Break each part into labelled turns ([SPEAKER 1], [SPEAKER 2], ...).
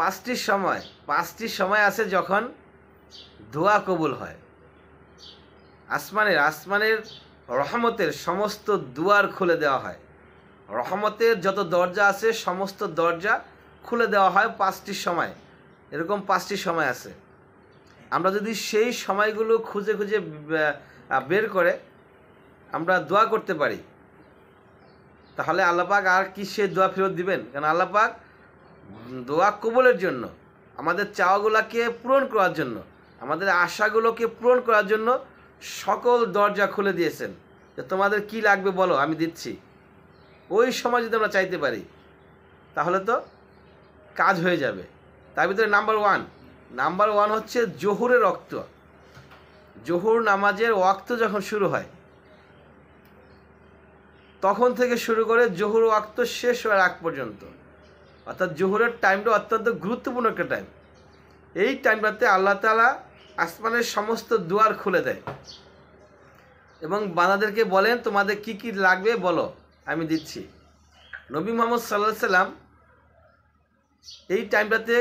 [SPEAKER 1] পাঁচটি সময় আছে যখন দোয়া কবুল হয়। আসমানের রহমতের সমস্ত দুয়ার খুলে দেওয়া হয়। রহমতের যত দরজা আছে সমস্ত দরজা খুলে দেওয়া হয় পাঁচটি সময়। এরকম পাঁচটি সময় আছে। আমরা যদি সেই সময়গুলো খুঁজে খুঁজে বের করে আমরা দোয়া করতে পারি, তাহলে আল্লাহ পাক আর কি সে দোয়া ফেরত দিবেন? কারণ আল্লাহ পাক দোয়া কবুলের জন্য, আমাদের চাওয়াগুলোকে পূরণ করার জন্য, আমাদের আশাগুলোকে পূরণ করার জন্য সকল দরজা খুলে দিয়েছেন। যে তোমাদের কি লাগবে বলো, আমি দিচ্ছি। ওই সময় যদি আমরা চাইতে পারি তাহলে তো কাজ হয়ে যাবে। তার ভিতরে নাম্বার ওয়ান হচ্ছে জোহরের ওয়াক্ত। জোহর নামাজের ওয়াক্ত যখন শুরু হয় তখন থেকে শুরু করে জোহর ওয়াক্ত শেষ হওয়ার আগ পর্যন্ত, অর্থাৎ জোহরের টাইমটা অত্যন্ত গুরুত্বপূর্ণ একটা টাইম। এই টাইমটাতে আল্লাহ তাআলা আসমানের সমস্ত দুয়ার খুলে দেয় এবং বান্দাদেরকে বলেন তোমাদের কি কি লাগবে বলো, আমি দিচ্ছি। নবী মুহাম্মদ সাল্লাল্লাহু আলাইহি সাল্লাম এই টাইমটাতে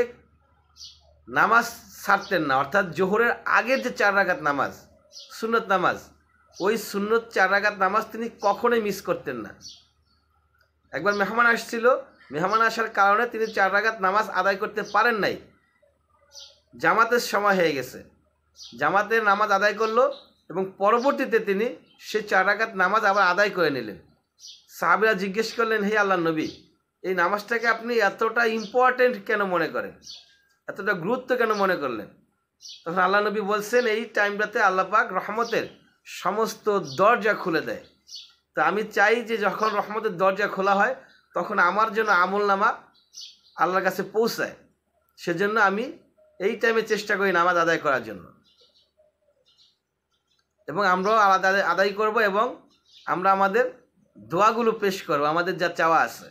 [SPEAKER 1] নামাজ ছাড়তেন না, অর্থাৎ জোহরের আগের যে 4 রাকাত নামাজ, সুন্নত নামাজ, ওই সুন্নত 4 রাকাত নামাজ তিনি কখনোই মিস করতেন না। একবার মেহমান আসছিল, মেহমান আসার কারণে তিনি 4 রাকাত নামাজ আদায় করতে পারেন নাই। জামাতের সময় হয়ে গেছে, জামাতের নামাজ আদায় করলো এবং পরবর্তীতে তিনি সেই 4 রাকাত নামাজ আবার আদায় করে নিলেন। সাহাবীরা জিজ্ঞেস করলেন, হে আল্লাহর নবী, এই নামাজটাকে আপনি এতটা ইম্পর্টেন্ট কেন মনে করেন, এতটা গুরুত্ব কেন মনে করলেন? তখন আল্লাহ নবী বলছেন, এই টাইমটাতে আল্লাহ পাক রহমতের সমস্ত দরজা খুলে দেয়। তো আমি চাই যে যখন রহমতের দরজা খোলা হয় তখন আমার জন্য আমল নামা আল্লাহর কাছে পৌঁছায়। সেজন্য আমি এই টাইমে চেষ্টা করি নামাজ আদায় করার জন্য, এবং আমরাও আদায় করব এবং আমরা আমাদের দোয়াগুলো পেশ করব, আমাদের যা চাওয়া আছে।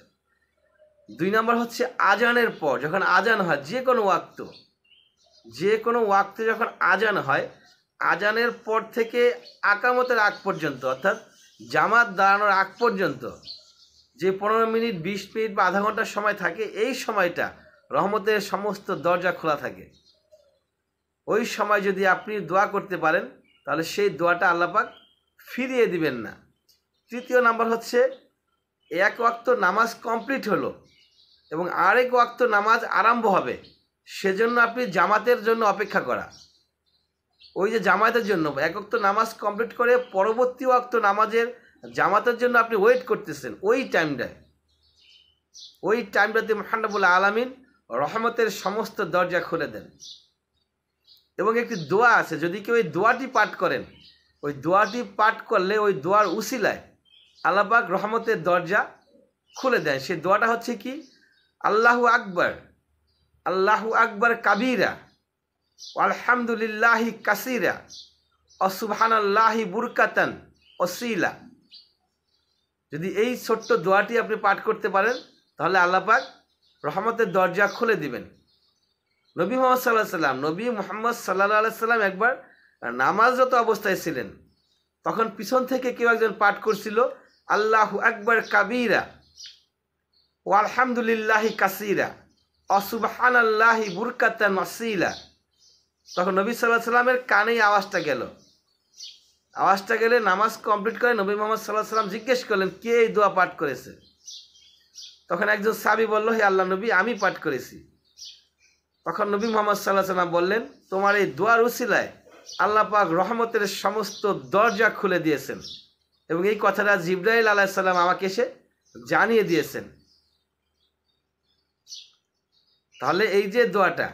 [SPEAKER 1] 2 নম্বর হচ্ছে আজানের পর, যখন আজান হয় যে কোনো ওয়াক্তে যখন আজান হয়, আজানের পর থেকে আকামতের আগ পর্যন্ত, অর্থাৎ জামাত দাঁড়ানোর আগ পর্যন্ত যে 15 মিনিট 20 মিনিট বা আধা ঘন্টার সময় থাকে, এই সময়টা রহমতের সমস্ত দরজা খোলা থাকে। ওই সময় যদি আপনি দোয়া করতে পারেন তাহলে সেই দোয়াটা আল্লাহ পাক ফিরিয়ে দিবেন না। 3 নাম্বার হচ্ছে এক ওয়াক্ত নামাজ কমপ্লিট হলো এবং আরেক ওয়াক্ত নামাজ আরম্ভ হবে, সেজন্য আপনি জামাতের জন্য অপেক্ষা করা। ওই যে জামাতের জন্য এক ওয়াক্ত নামাজ কমপ্লিট করে পরবর্তী ওয়াক্ত নামাজের জামাতের জন্য আপনি ওয়েট করতেছেন, ওই টাইমটাতে মহান রব্বুল আলামিন রহমতের সমস্ত দরজা খুলে দেন। এবং একটি দোয়া আছে, যদি কেউ এই দোয়াটি পাঠ করেন, ওই দোয়াটি পাঠ করলে ওই দোয়ার উসিলায় আল্লাহ পাক রহমতের দরজা খুলে দেয়। সেই দোয়াটা হচ্ছে কি, আল্লাহু আকবার কাবীরা আলহামদুলিল্লাহি কাসীরা ও সুবহানাল্লাহি বুরকাতান ওসিলা। যদি এই ছোট্ট দোয়াটি আপনি পাঠ করতে পারেন তাহলে আল্লাহ পাক রহমতের দরজা খুলে দিবেন। নবী মুহাম্মদ সাল্লাল্লাহু আলাইহি সাল্লাম একবার নামাজরত অবস্থায় ছিলেন, তখন পিছন থেকে কেউ একজন পাঠ করছিল আল্লাহু আকবার কাবীরা ও আলহামদুলিল্লাহি কাসীরা ও সুবহানাল্লাহি বুরকাতান ওসিলা। তখন নবী সাল্লাল্লাহু আলাইহি সাল্লামের কানেই আওয়াজটা গেলে নামাজ কমপ্লিট করে নবী মুহাম্মদ সাল্লাল্লাহু আলাইহি সাল্লাম জিজ্ঞেস করলেন, কে এই দোয়া পাঠ করেছে? তখন একজন সাহাবী বলল, হে আল্লাহর নবী, আমি পাঠ করেছি। তখন নবী মুহাম্মদ সাল্লাল্লাহু আলাইহি সাল্লাম বললেন, তোমার এই দোয়ার উসিলায় আল্লাহ পাক রহমতের সমস্ত দরজা খুলে দিয়েছেন, এবং এই কথাটা জিবরাইল আলাইহিস সালাম আমাকে এসে জানিয়ে দিয়েছেন। তাহলে এই যে দোয়াটা,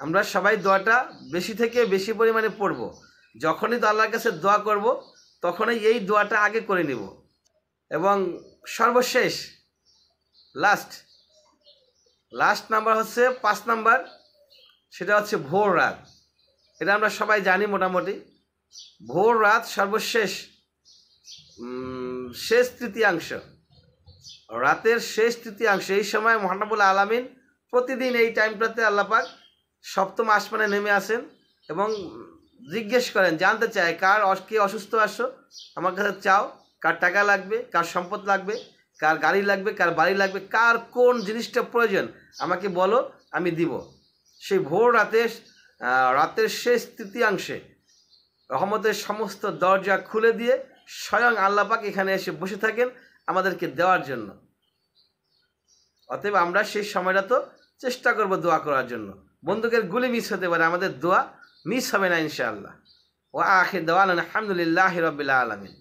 [SPEAKER 1] আমরা সবাই দোয়াটা বেশি থেকে বেশি পরিমাণে পড়ব। যখনই তো আল্লাহর কাছে দোয়া করব তখনই এই দোয়াটা আগে করে নিব। এবং সর্বশেষ লাস্ট নাম্বার হচ্ছে 5 নাম্বার, সেটা হচ্ছে ভোর রাত। এটা আমরা সবাই জানি মোটামুটি। ভোর রাত সর্বশেষ শেষ তৃতীয়াংশ, রাতের শেষ তৃতীয়াংশ, এই সময় মহান রব্বুল আলামিন প্রতিদিন এই টাইমটাতে আল্লাহ পাক সপ্তম আসমানে নেমে আসেন এবং জিজ্ঞেস করেন, জানতে চায় কে অসুস্থ আসো, আমার কাছে চাও, কার টাকা লাগবে, কার সম্পদ লাগবে, কার গাড়ি লাগবে, কার বাড়ি লাগবে, কার কোন জিনিসটা প্রয়োজন আমাকে বলো, আমি দিব। সেই ভোর রাতের শেষ তৃতীয়াংশে রহমতের সমস্ত দরজা খুলে দিয়ে স্বয়ং আল্লাহ পাক এখানে এসে বসে থাকেন আমাদেরকে দেওয়ার জন্য। অতএব আমরা সেই সময়টা তো চেষ্টা করব দোয়া করার জন্য। বন্দুকের গুলি মিস হতে পারে, আমাদের দোয়া মিস হবে না ইনশাআল্লাহ। ওয়া আখির দাওয়ানা আলহামদুলিল্লাহি রাব্বিল আলামিন।